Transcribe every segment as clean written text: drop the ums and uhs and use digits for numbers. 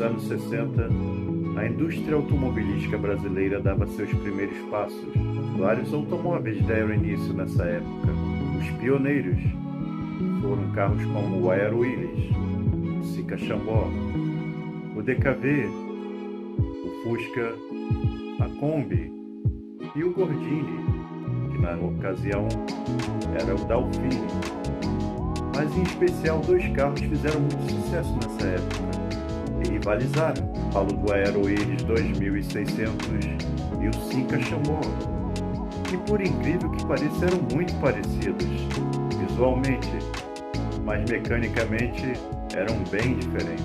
anos 60, a indústria automobilística brasileira dava seus primeiros passos. Vários automóveis deram início nessa época. Os pioneiros foram carros como o Aero Willys, o Sica Xambó, o DKV, o Fusca, a Kombi e o Gordini, que na ocasião era o Dalfini. Mas em especial dois carros fizeram muito sucesso nessa época e rivalizaram. Falo do Aero Willys 2600 e o Sica Xambó, que por incrível que pareça eram muito parecidos visualmente, mas mecanicamente eram bem diferentes.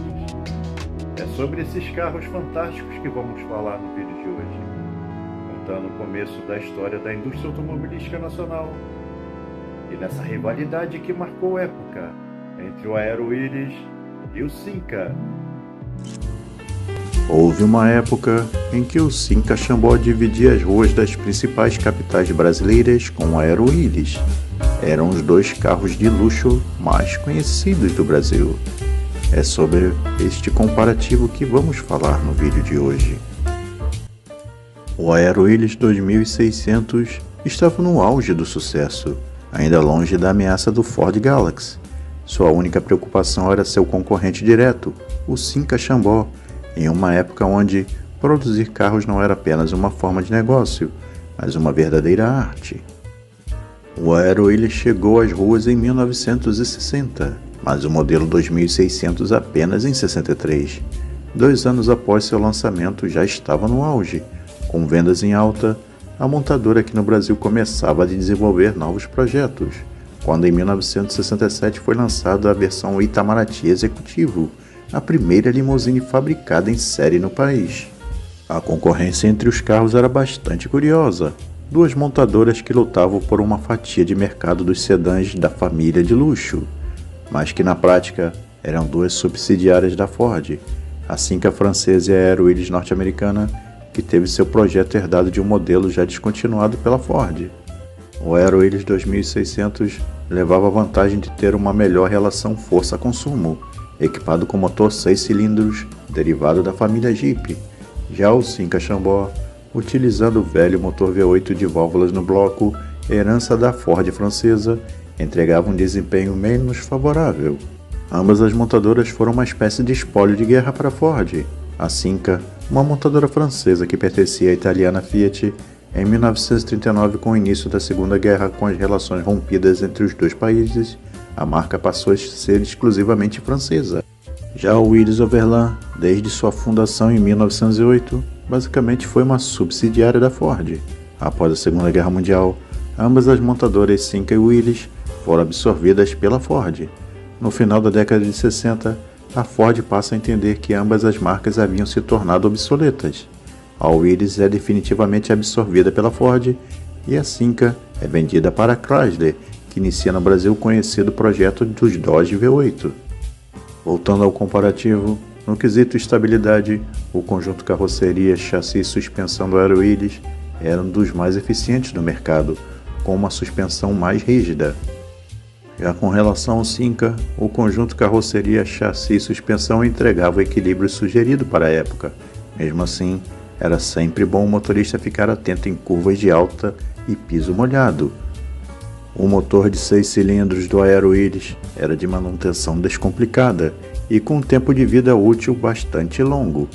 É sobre esses carros fantásticos que vamos falar no vídeo de hoje, contando o começo da história da indústria automobilística nacional e nessa rivalidade que marcou época entre o Aero Willys e o Sica. Houve uma época em que o Sica Xambó dividia as ruas das principais capitais brasileiras com o Aero Willys. Eram os dois carros de luxo mais conhecidos do Brasil. É sobre este comparativo que vamos falar no vídeo de hoje. O Aero Willys 2600 estava no auge do sucesso, ainda longe da ameaça do Ford Galaxy. Sua única preocupação era seu concorrente direto, o Sica Xambó, em uma época onde produzir carros não era apenas uma forma de negócio, mas uma verdadeira arte. O Aero Willys chegou às ruas em 1960, mas o modelo 2600 apenas em 63. 2 anos após seu lançamento já estava no auge. Com vendas em alta, a montadora aqui no Brasil começava a desenvolver novos projetos, quando em 1967 foi lançada a versão Itamaraty Executivo, a primeira limusine fabricada em série no país. A concorrência entre os carros era bastante curiosa. Duas montadoras que lutavam por uma fatia de mercado dos sedãs da família de luxo, mas que na prática eram duas subsidiárias da Ford, a Sica francesa e a Aero Willys norte-americana, que teve seu projeto herdado de um modelo já descontinuado pela Ford. O Aero Willys 2600 levava a vantagem de ter uma melhor relação força-consumo, equipado com motor 6 cilindros, derivado da família Jeep. Já o Sica Xambó, utilizando o velho motor V8 de válvulas no bloco, herança da Ford francesa, entregava um desempenho menos favorável. Ambas as montadoras foram uma espécie de espólio de guerra para a Ford. A Sica, uma montadora francesa que pertencia à italiana Fiat, em 1939, com o início da Segunda Guerra, com as relações rompidas entre os dois países, a marca passou a ser exclusivamente francesa. Já o Willys Overland, desde sua fundação em 1908, basicamente foi uma subsidiária da Ford. Após a Segunda Guerra Mundial, ambas as montadoras Sica e Willys foram absorvidas pela Ford. No final da década de 60, a Ford passa a entender que ambas as marcas haviam se tornado obsoletas. A Willys é definitivamente absorvida pela Ford e a Sica é vendida para a Chrysler, que inicia no Brasil o conhecido projeto dos Dodge V8. Voltando ao comparativo, no quesito estabilidade, o conjunto carroceria, chassi e suspensão do Aero Willys era um dos mais eficientes do mercado, com uma suspensão mais rígida. Já com relação ao Sica, o conjunto carroceria, chassi e suspensão entregava o equilíbrio sugerido para a época. Mesmo assim, era sempre bom o motorista ficar atento em curvas de alta e piso molhado. O motor de 6 cilindros do Aero Willys era de manutenção descomplicada e com um tempo de vida útil bastante longo.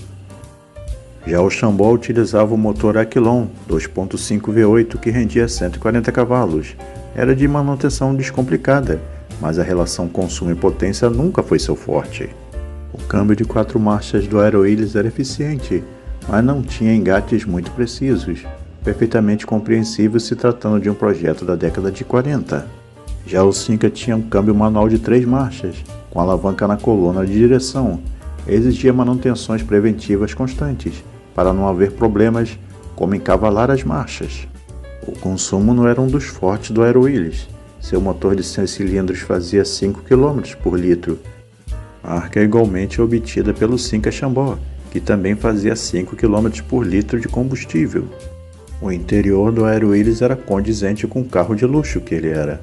Já o Xambó utilizava o motor Aquilon 2.5 V8 que rendia 140 cavalos. Era de manutenção descomplicada, mas a relação consumo e potência nunca foi seu forte. O câmbio de 4 marchas do Aero Willys era eficiente, mas não tinha engates muito precisos, perfeitamente compreensível se tratando de um projeto da década de 40. Já o Sica tinha um câmbio manual de 3 marchas, com alavanca na coluna de direção. Exigia manutenções preventivas constantes, para não haver problemas como encavalar as marchas. O consumo não era um dos fortes do Aero Willys. Seu motor de 6 cilindros fazia 5 km por litro, marca igualmente obtida pelo Sica Xambó, que também fazia 5 km por litro de combustível. O interior do Aero Willys era condizente com o carro de luxo que ele era.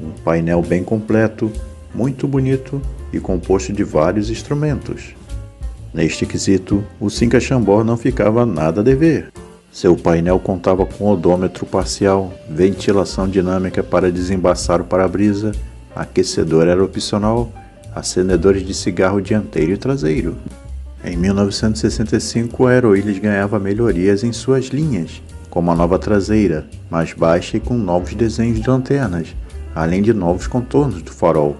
Um painel bem completo, muito bonito e composto de vários instrumentos. Neste quesito, o Cinca Chambord não ficava nada a dever. Seu painel contava com odômetro parcial, ventilação dinâmica para desembaçar o para-brisa, aquecedor era opcional, acendedores de cigarro dianteiro e traseiro. Em 1965, a Aero-Ilhas ganhava melhorias em suas linhas, como a nova traseira, mais baixa e com novos desenhos de lanternas, além de novos contornos do farol.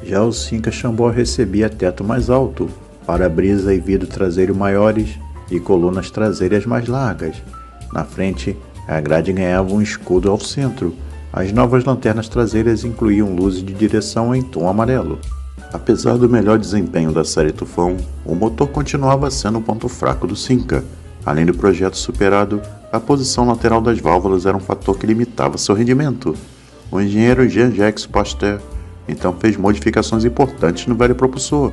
Já o Cinca Chambord recebia teto mais alto, para-brisa e vidro traseiro maiores e colunas traseiras mais largas. Na frente, a grade ganhava um escudo ao centro. As novas lanternas traseiras incluíam luzes de direção em tom amarelo. Apesar do melhor desempenho da série Tufão, o motor continuava sendo o ponto fraco do Cinca. Além do projeto superado, a posição lateral das válvulas era um fator que limitava seu rendimento. O engenheiro Jean-Jacques Pasteur então fez modificações importantes no velho propulsor,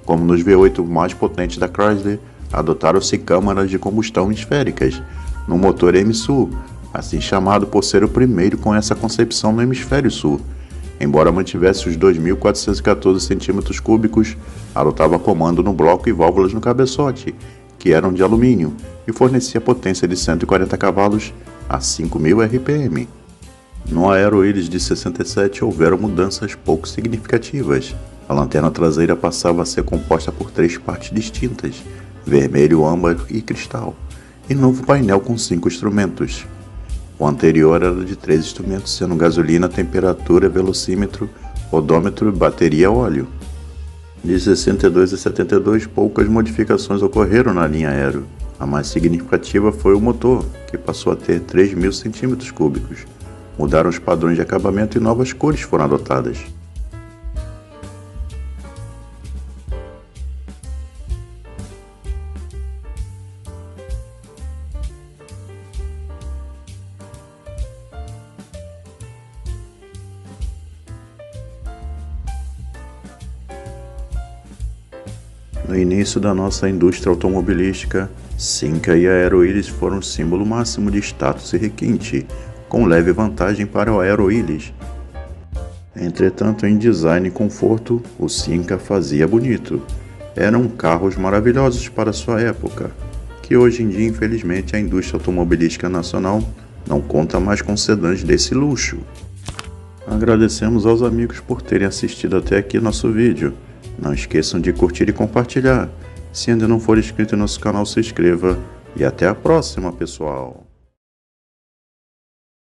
como nos V8 mais potentes da Chrysler, adotaram-se câmaras de combustão esféricas no motor MSU, assim chamado por ser o primeiro com essa concepção no hemisfério sul. Embora mantivesse os 2.414 cm3, adotava comando no bloco e válvulas no cabeçote, que eram de alumínio, e fornecia potência de 140 cavalos a 5.000 RPM. No Aero-Ilhas de 67 houveram mudanças pouco significativas. A lanterna traseira passava a ser composta por 3 partes distintas, vermelho, âmbar e cristal, e novo painel com 5 instrumentos. O anterior era de 3 instrumentos, sendo gasolina, temperatura, velocímetro, odômetro e bateria a óleo. De 62 a 72, poucas modificações ocorreram na linha Aero. A mais significativa foi o motor, que passou a ter 3.000 cm3. Mudaram os padrões de acabamento e novas cores foram adotadas. No início da nossa indústria automobilística, Cinca e a Aero-Ilhas foram o símbolo máximo de status e requinte, com leve vantagem para o Aero-Ilhas. Entretanto, em design e conforto, o Cinca fazia bonito. Eram carros maravilhosos para sua época, que hoje em dia, infelizmente, a indústria automobilística nacional não conta mais com sedãs desse luxo. Agradecemos aos amigos por terem assistido até aqui nosso vídeo. Não esqueçam de curtir e compartilhar. Se ainda não for inscrito em nosso canal, se inscreva. E até a próxima, pessoal!